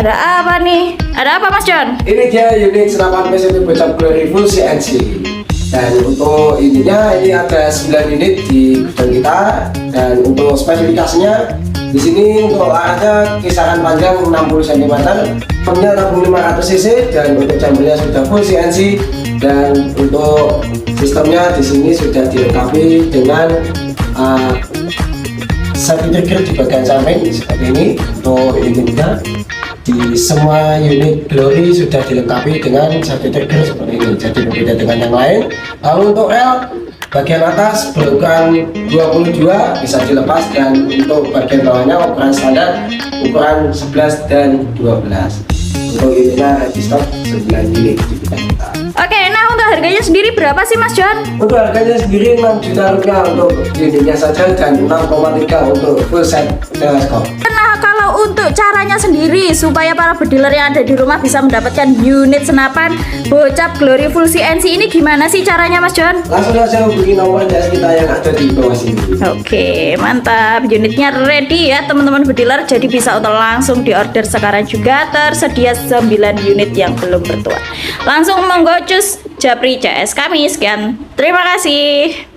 ada apa nih? Ada apa Mas John? Ini dia unit senapan PCP Bocap Glory full CNC. Dan untuk ininya ini ada 9 unit di gudang kita. Dan untuk spesifikasinya di sini untuk arahnya kisaran panjang 60 cm, punya tabung 500 cc dan untuk jamurnya sudah full CNC. Dan untuk sistemnya di sini sudah dilengkapi dengan safety trigger di bagian samping seperti ini. Untuk unitnya di semua unit Glory sudah dilengkapi dengan safety trigger seperti ini, jadi berbeda dengan yang lain. Lalu untuk rel bagian atas berukuran 22 bisa dilepas, dan untuk bagian bawahnya ukuran standar ukuran 11 dan 12. Untuk unitnya ready stock 9 unit di bidang kita. Oke, nah untuk harganya sendiri berapa sih Mas John? Untuk harganya sendiri 6 juta rupiah untuk unitnya saja, dan 6,3 untuk full set teleskop. Nah kalau untuk caranya sendiri supaya para bediler yang ada di rumah bisa mendapatkan unit senapan Bocap Glory full CNC ini gimana sih caranya Mas John? Langsung saja hubungi nomor DS kita yang ada di bawah sini. Oke, mantap. Unitnya ready ya teman-teman bediler. Jadi bisa langsung diorder sekarang juga. Tersedia 9 unit yang belum bertuan. Langsung monggo cus Japri CS kami. Sekian. Terima kasih.